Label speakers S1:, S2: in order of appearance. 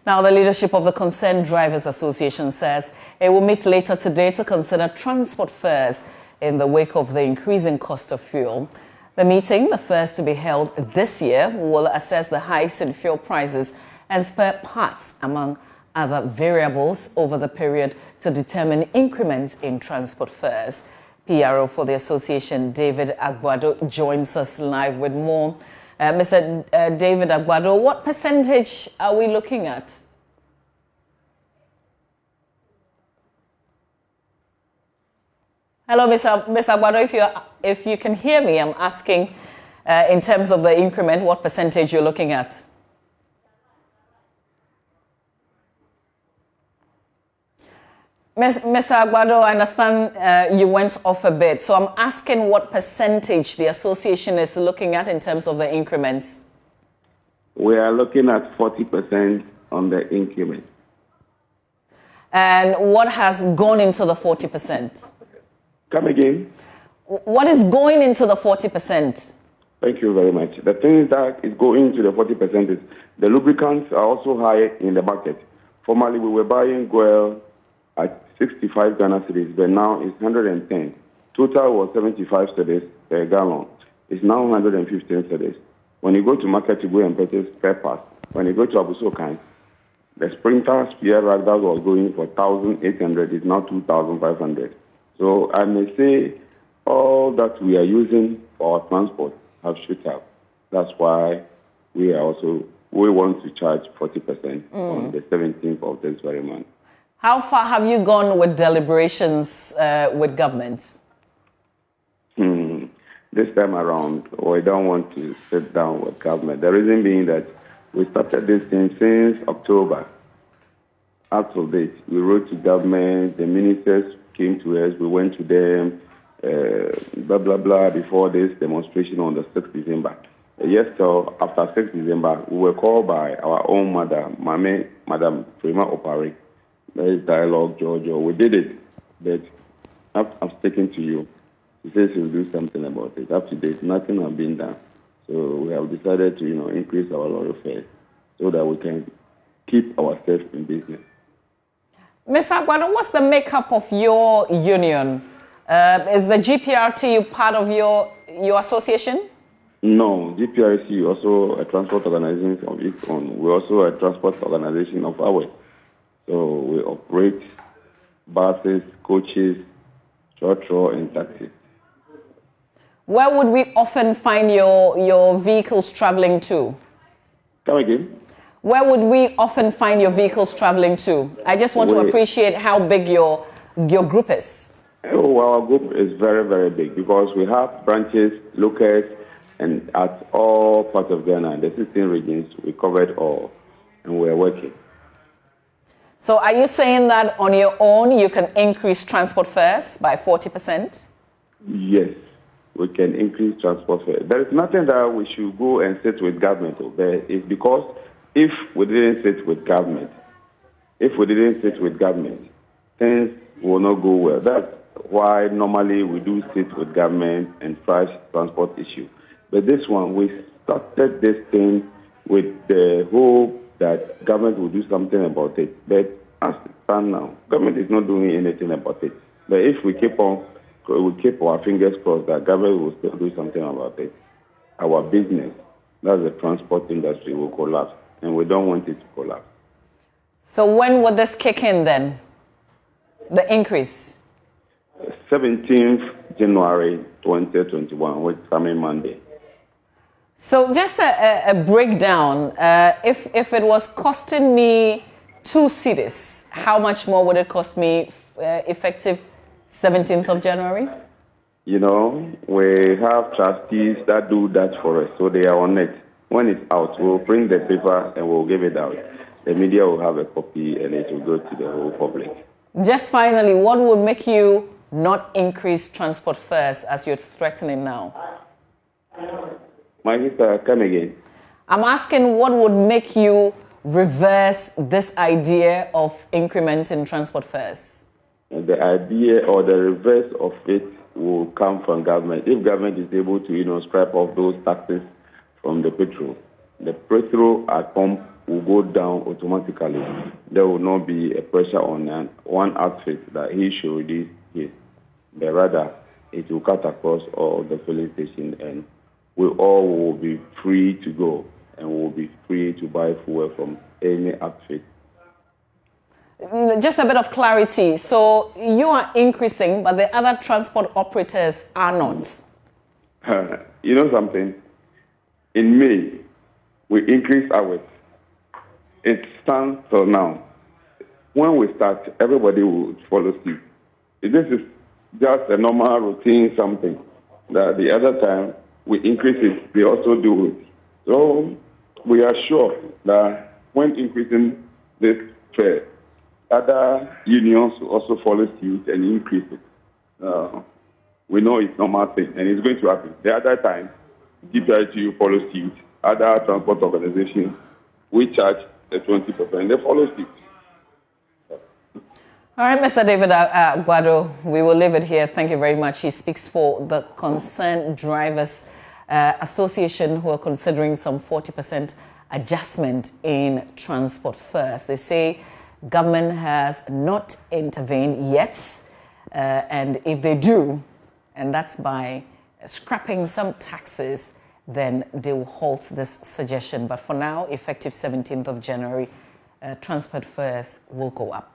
S1: Now, the leadership of the Concerned Drivers Association says it will meet later today to consider transport fares in the wake of the increasing cost of fuel. The meeting, the first to be held this year, will assess the hikes in fuel prices and spare parts, among other variables, over the period to determine increment in transport fares. PRO for the association, David Agbado, joins us live with more. Mr. David Agbado, what percentage are we looking at? Hello, Mr. Agbado, if you can hear me, I'm asking in terms of the increment, what percentage you're looking at? Mr. Agbado, I understand you went off a bit, so I'm asking what percentage the association is looking at in terms of the increments.
S2: We are looking at 40% on the increment.
S1: And what has gone into the 40%?
S2: Come again?
S1: What is going into the 40%?
S2: Thank you very much. The thing that is going to the 40% is the lubricants are also high in the market. Formerly, we were buying oil at 65 Ghana cedis, but now it's 110. Total was 75 cedis per gallon. It's now 115 cedis. When you go to market, you go and purchase spare parts. When you go to Abusokan, the Sprinter spare rack that was going for 1,800 is now 2,500. So I may say all that we are using for our transport have shot up. That's why we want to charge 40% on the 17th of this very month.
S1: How far have you gone with deliberations with governments?
S2: This time around, we don't want to sit down with government. The reason being that we started this thing since October. Up to date, we wrote to government, the ministers came to us, we went to them, blah, blah, blah, before this demonstration on the 6th December. Yes, so after 6th December, we were called by our own mother, Madam Prima Opari. There is dialogue, Georgia. We did it, but I'm sticking to you. He says he'll do something about it. Up to date, nothing has been done. So we have decided to, increase our lorry fare so that we can keep ourselves in business.
S1: Mr. Agbado, what's the makeup of your union? Is the GPRT part of your association?
S2: No, GPRC is also a transport organization of its own. We're also a transport organization of ours. So we operate buses, coaches, short-haul, and taxis.
S1: Where would we often find your vehicles traveling to?
S2: Come again?
S1: Where would we often find your vehicles traveling to? I just want to appreciate how big your group is.
S2: Oh, our group is very, very big because we have branches, locals, and at all parts of Ghana, the 16 regions, we covered all, and we're working.
S1: So are you saying that on your own you can increase transport fares by 40%?
S2: Yes, we can increase transport fares. There is nothing that we should go and sit with government over. It's because if we didn't sit with government, things will not go well. That's why normally we do sit with government and trash transport issue. But this one, we started this thing with the hope that government will do something about it. But as it stands now, government is not doing anything about it. But if we keep our fingers crossed that government will still do something about it, our business, that's the transport industry, will collapse. And we don't want it to collapse.
S1: So when will this kick in then? The increase?
S2: 17th January 2021, which is coming Monday.
S1: So just a breakdown. If it was costing me 2 cedis, how much more would it cost me effective 17th of January?
S2: We have trustees that do that for us, so they are on it. When it's out, we'll print the paper and we'll give it out. The media will have a copy and it will go to the whole public.
S1: Just finally, what would make you not increase transport fares as you're threatening now?
S2: My sister, come again.
S1: I'm asking what would make you reverse this idea of increment in transport fares?
S2: The idea or the reverse of it will come from government. If government is able to, scrap off those taxes from the petrol. The petrol at pump will go down automatically. There will not be a pressure on one outfit that he should reduce his, but rather it will cut across all the filling stations, and we all will be free to go and will be free to buy fuel from any outfit.
S1: Just a bit of clarity. So you are increasing, but the other transport operators are not.
S2: You know something? In May, we increased ours. It stands till now. When we start, everybody will follow suit. This is just a normal routine something that the other time we increase it, they also do it. So we are sure that when increasing this fare, other unions will also follow suit and increase it. We know it's normal thing, and it's going to happen. The other time, DPITU follow suit. Other transport organizations, we charge the 20%. They follow suit.
S1: All right, Mr. David Agbado, we will leave it here. Thank you very much. He speaks for the Concerned Drivers Association, who are considering some 40% adjustment in transport fares. They say government has not intervened yet, and if they do, and that's by scrapping some taxes, then they will halt this suggestion. But for now, effective 17th of January, transport fares will go up.